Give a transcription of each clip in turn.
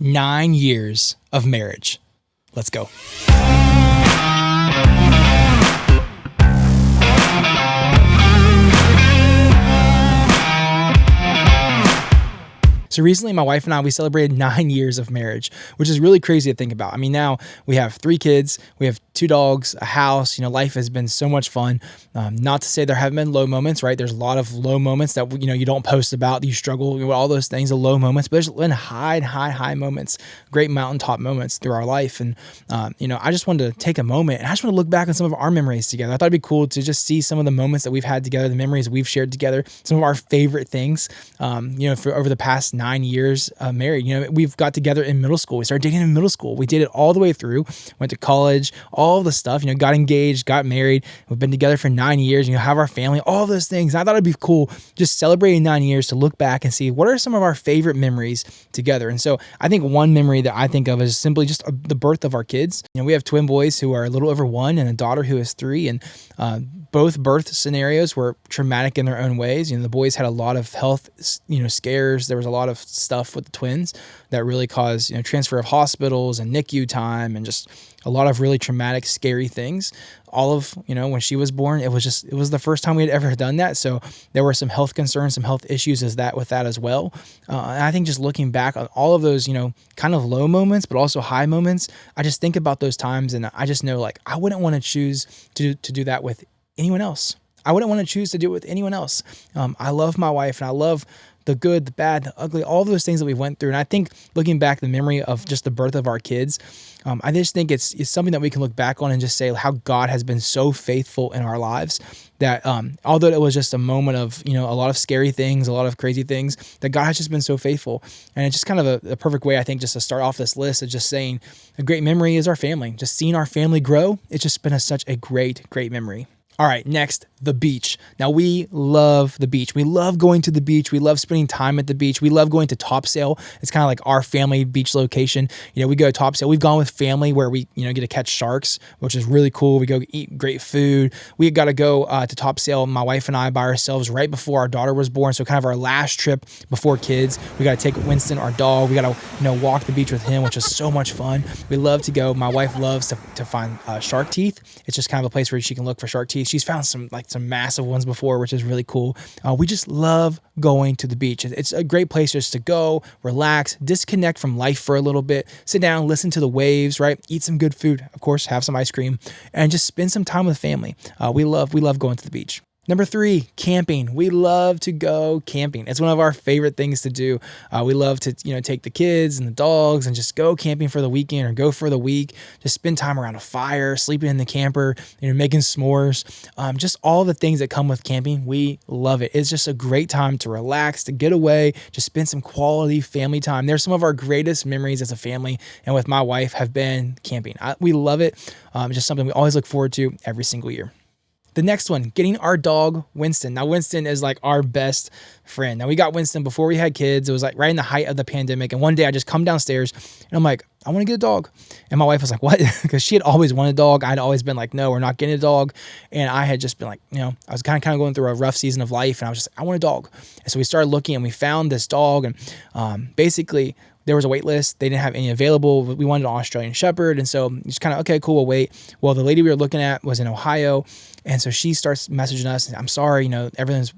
9 years of marriage. Let's go. So recently, my wife and I, we celebrated 9 years of marriage, which is really crazy to think about. I mean, now we have 3 kids, we have 2 dogs, a house. Life has been so much fun. Not to say there haven't been low moments, right? There's a lot of low moments that, you don't post about, you struggle with all those things, the low moments, but there's been high moments, great mountaintop moments through our life. And, I just wanted to take a moment and I just want to look back on some of our memories together. I thought it'd be cool to just see some of the moments that we've had together, the memories we've shared together, some of our favorite things, for over the past 9 years married. We've got together in middle school. We started dating in middle school. We did it all the way through, went to college, all the stuff, got engaged, got married. We've been together for 9 years, have our family, all those things. And I thought it'd be cool just celebrating 9 years to look back and see what are some of our favorite memories together. And so I think one memory that I think of is simply just the birth of our kids. We have twin boys who are a little over 1 and a daughter who is 3. And both birth scenarios were traumatic in their own ways. The boys had a lot of health, scares. There was a lot of stuff with the twins that really caused, transfer of hospitals and NICU time and just a lot of really traumatic, scary things. All of, when she was born, it was the first time we had ever done that. So there were some health concerns, some health issues with that as well. And I think just looking back on all of those, kind of low moments, but also high moments, I just think about those times and I just know I wouldn't want to choose to do that with anyone else. I wouldn't want to choose to do it with anyone else. I love my wife and I love the good, the bad, the ugly, all those things that we went through. And I think looking back, the memory of just the birth of our kids, I just think it's something that we can look back on and just say how God has been so faithful in our lives that although it was just a moment of, a lot of scary things, a lot of crazy things, that God has just been so faithful. And it's just kind of a perfect way, I think, just to start off this list of just saying a great memory is our family. Just seeing our family grow, it's just been such a great memory. All right, next, the beach. Now, we love the beach. We love going to the beach. We love spending time at the beach. We love going to Topsail. It's kind of like our family beach location. We go to Topsail. We've gone with family where we, get to catch sharks, which is really cool. We go eat great food. We got to go to Topsail, my wife and I, by ourselves right before our daughter was born. So kind of our last trip before kids. We got to take Winston, our dog. We got to, walk the beach with him, which is so much fun. We love to go. My wife loves to find shark teeth. It's just kind of a place where she can look for shark teeth. She's found some massive ones before, which is really cool. We just love going to the beach. It's a great place just to go, relax, disconnect from life for a little bit, sit down, listen to the waves, right? Eat some good food, of course, have some ice cream, and just spend some time with family. We love going to the beach. Number 3, camping. We love to go camping. It's one of our favorite things to do. We love to, take the kids and the dogs and just go camping for the weekend or go for the week. Just spend time around a fire, sleeping in the camper, making s'mores. Just all the things that come with camping. We love it. It's just a great time to relax, to get away, just spend some quality family time. There's some of our greatest memories as a family and with my wife have been camping. We love it. It's just something we always look forward to every single year. The next one, getting our dog, Winston. Now, Winston is our best friend. Now, we got Winston before we had kids. It was right in the height of the pandemic. And one day I just come downstairs and I'm like, I want to get a dog. And my wife was like, what? Because she had always wanted a dog. I'd always been like, no, we're not getting a dog. And I had just been like, I was kind of going through a rough season of life. And I was just like, I want a dog. And so we started looking and we found this dog. And basically, there was a wait list. They didn't have any available. We wanted an Australian Shepherd. And so just kind of, okay, cool, we'll wait. Well, the lady we were looking at was in Ohio. And so she starts messaging us. And I'm sorry, everything's,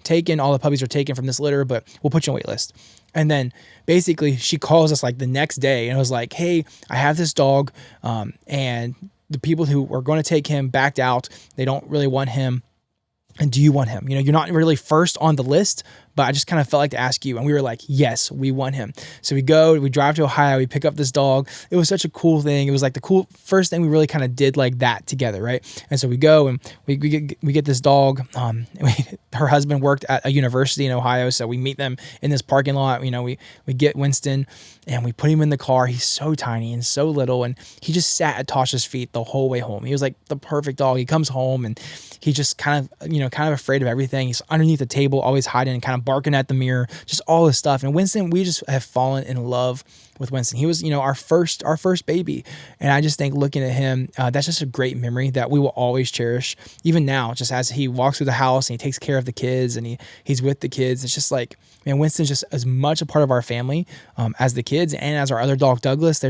taken. All the puppies are taken from this litter, but we'll put you on wait list. And then basically she calls us the next day and was like, hey, I have this dog. And the people who were going to take him backed out. They don't really want him. And do you want him? You're not really first on the list, but I just kind of felt like to ask you. And we were like, yes, we want him. So we drive to Ohio, we pick up this dog. It was such a cool thing. It was the cool first thing we really kind of did that together, right? And so we go and we get this dog. Her husband worked at a university in Ohio, so we meet them in this parking lot. We get Winston and we put him in the car. He's so tiny and so little, and he just sat at Tasha's feet the whole way home. He was the perfect dog. He comes home and he's just kind of afraid of everything. He's underneath the table, always hiding and kind of barking at the mirror, just all this stuff. And Winston, we just have fallen in love with Winston. He was, our first baby. And I just think looking at him, that's just a great memory that we will always cherish. Even now, just as he walks through the house and he takes care of the kids and he's with the kids, it's just like, man, Winston's just as much a part of our family as the kids and as our other dog, Douglas.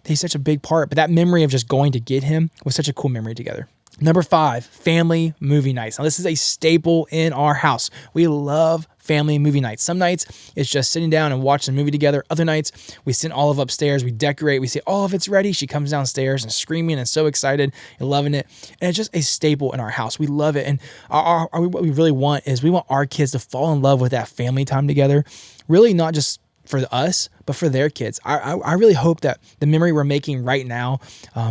He's such a big part. But that memory of just going to get him was such a cool memory together. Number 5, family movie nights. Now, this is a staple in our house. We love family movie nights. Some nights it's just sitting down and watching a movie together. Other nights we send Olive upstairs, we decorate, we say, Olive, it's ready. She comes downstairs and screaming and so excited and loving it. And it's just a staple in our house. We love it. And what we really want is we want our kids to fall in love with that family time together. Really not just for us, but for their kids. I really hope that the memory we're making right now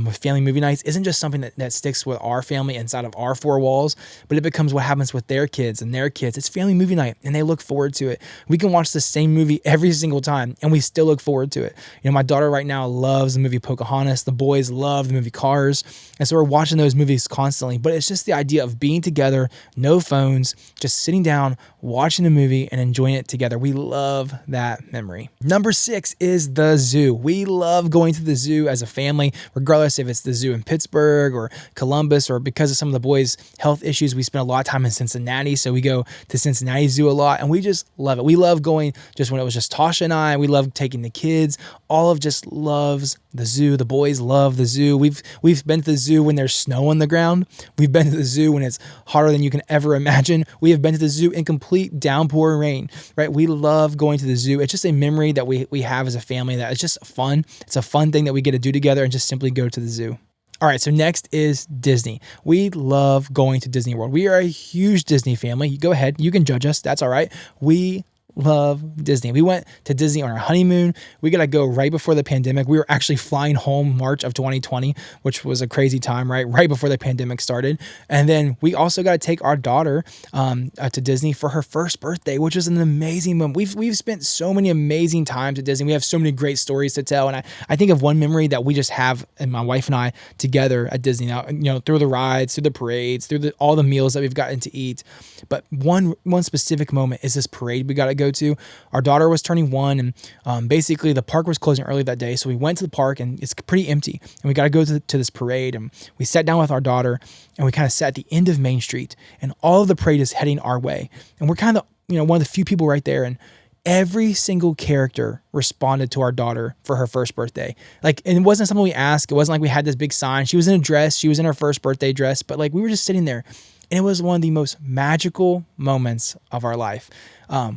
with family movie nights isn't just something that sticks with our family inside of our 4 walls, but it becomes what happens with their kids and their kids. It's family movie night and they look forward to it. We can watch the same movie every single time and we still look forward to it. My daughter right now loves the movie Pocahontas. The boys love the movie Cars. And so we're watching those movies constantly, but it's just the idea of being together, no phones, just sitting down, watching a movie and enjoying it together. We love that memory. Number 6 is the zoo. We love going to the zoo as a family, regardless if it's the zoo in Pittsburgh or Columbus, or because of some of the boys' health issues, we spend a lot of time in Cincinnati. So we go to Cincinnati Zoo a lot and we just love it. We love going just when it was just Tasha and I. We love taking the kids. Olive just loves the zoo. The boys love the zoo. We've been to the zoo when there's snow on the ground. We've been to the zoo when it's hotter than you can ever imagine. We have been to the zoo in complete downpour rain, right? We love going to the zoo. It's just a memory that we have as a family that is just fun. It's a fun thing that we get to do together and just simply go to the zoo. All right, so next is Disney. We love going to Disney World. We are a huge Disney family. Go ahead, you can judge us. That's all right. We love Disney. We went to Disney on our honeymoon. We got to go right before the pandemic. We were actually flying home March of 2020, which was a crazy time, right? Right before the pandemic started. And then we also got to take our daughter to Disney for her first birthday, which was an amazing moment. We've spent so many amazing times at Disney. We have so many great stories to tell. And I think of one memory that we just have, and my wife and I together at Disney now, through the rides, through the parades, through all the meals that we've gotten to eat. But one specific moment is this parade we got to go to. Our daughter was turning 1 and basically the park was closing early that day. So we went to the park and it's pretty empty and we got to go to this parade, and we sat down with our daughter and we kind of sat at the end of Main Street and all of the parade is heading our way. And we're kind of, one of the few people right there, and every single character responded to our daughter for her first birthday. And it wasn't something we asked. It wasn't like we had this big sign. She was in a dress. She was in her first birthday dress, but we were just sitting there. And it was one of the most magical moments of our life.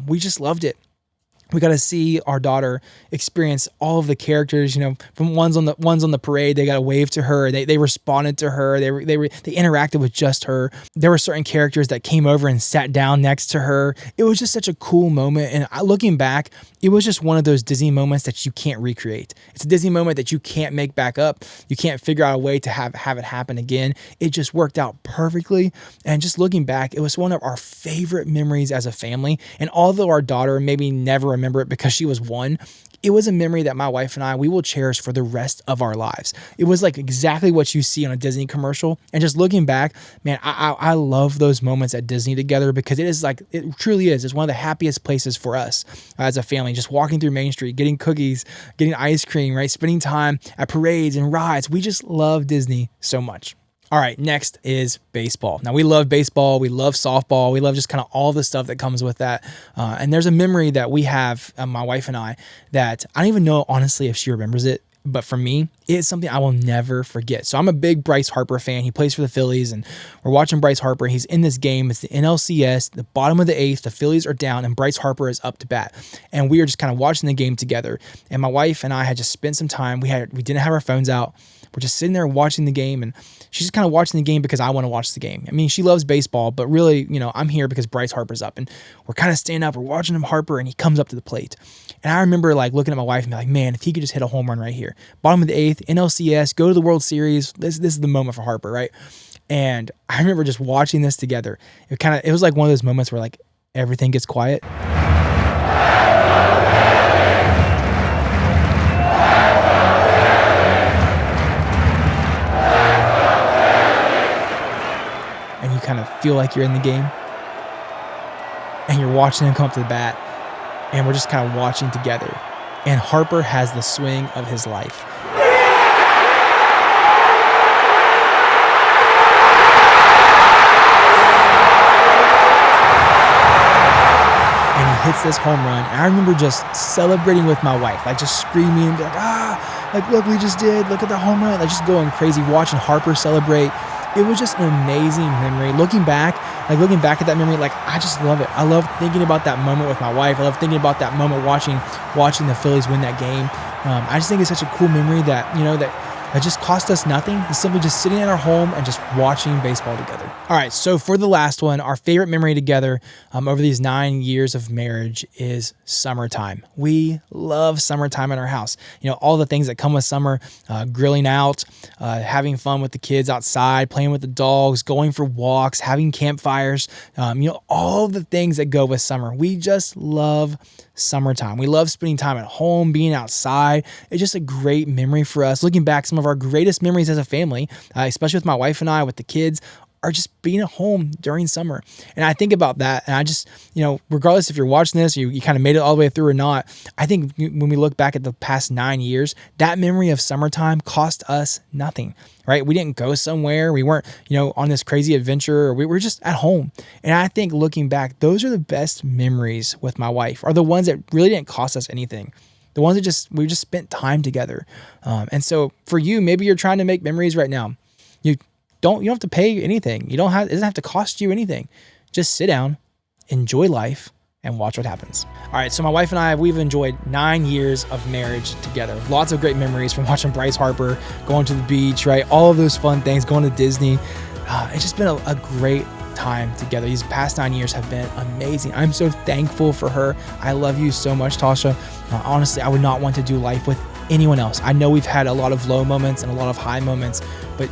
We just loved it. We got to see our daughter experience all of the characters, from ones on the parade. They got to wave to her. They responded to her. They interacted with just her. There were certain characters that came over and sat down next to her. It was just such a cool moment. And looking back, it was just one of those Disney moments that you can't recreate. It's a Disney moment that you can't make back up. You can't figure out a way to have it happen again. It just worked out perfectly. And just looking back, it was one of our favorite memories as a family. And although our daughter maybe never remember it because she was 1, it was a memory that my wife and we will cherish for the rest of our lives. It was exactly what you see on a Disney commercial. And just looking back, man, I love those moments at Disney together because it truly is. It's one of the happiest places for us as a family, just walking through Main Street, getting cookies, getting ice cream, right? Spending time at parades and rides. We just love Disney so much. All right, next is baseball. Now, we love baseball. We love softball. We love just kind of all the stuff that comes with that. And there's a memory that we have, my wife and I, that I don't even know, honestly, if she remembers it. But for me, it's something I will never forget. So I'm a big Bryce Harper fan. He plays for the Phillies, and we're watching Bryce Harper. He's in this game. It's the NLCS, the bottom of the 8th. The Phillies are down, and Bryce Harper is up to bat. And we are just kind of watching the game together. And my wife and I had just spent some time. We didn't have our phones out. We're just sitting there watching the game, and she's just kind of watching the game because I want to watch the game. I mean, she loves baseball, but really, I'm here because Bryce Harper's up, and we're kind of standing up. We're watching him Harper, and he comes up to the plate. And I remember looking at my wife and be like, man, if he could just hit a home run right here, bottom of the 8th, NLCS, go to the World Series. This is the moment for Harper, right? And I remember just watching this together. It was like one of those moments where everything gets quiet. And you kind of feel like you're in the game. and you're watching him come up to the bat, and we're just kind of watching together. And Harper has the swing of his life. And he hits this home run. And I remember just celebrating with my wife, like just screaming and be like, look, we just did, look at the home run. Like just going crazy, watching Harper celebrate. It was just an amazing memory. Looking back at that memory, like I just love it. I love thinking about that moment with my wife. I love thinking about that moment watching the Phillies win that game. I just think it's such a cool memory that, that just cost us nothing. It's simply just sitting in our home and just watching baseball together. All right, so for the last one, our favorite memory together over these 9 years of marriage is summertime. We love summertime in our house. All the things that come with summer, grilling out, having fun with the kids outside, playing with the dogs, going for walks, having campfires, all the things that go with summer. We just love summertime. We love spending time at home, being outside. It's just a great memory for us. Looking back, some of our greatest memories as a family, especially with my wife and I, with the kids, are just being at home during summer. And I think about that, and I just, regardless if you're watching this, you kind of made it all the way through or not, I think when we look back at the past 9 years, that memory of summertime cost us nothing, right? We didn't go somewhere. We weren't, on this crazy adventure, or we were just at home. And I think looking back, those are the best memories with my wife, are the ones that really didn't cost us anything. The ones that we just spent time together. And so for you, maybe you're trying to make memories right now. You don't have to pay anything. It doesn't have to cost you anything. Just sit down, enjoy life, and watch what happens. All right, so my wife and I, we've enjoyed 9 years of marriage together. Lots of great memories from watching Bryce Harper, going to the beach, right? All of those fun things, going to Disney. It's just been a great time together. These past 9 years have been amazing. I'm so thankful for her. I love you so much, Tasha. Honestly, I would not want to do life with anyone else. I know we've had a lot of low moments and a lot of high moments, but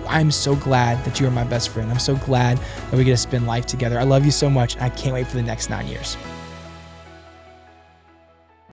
I'm so glad that you are my best friend. I'm so glad that we get to spend life together. I love you so much. And I can't wait for the next 9 years.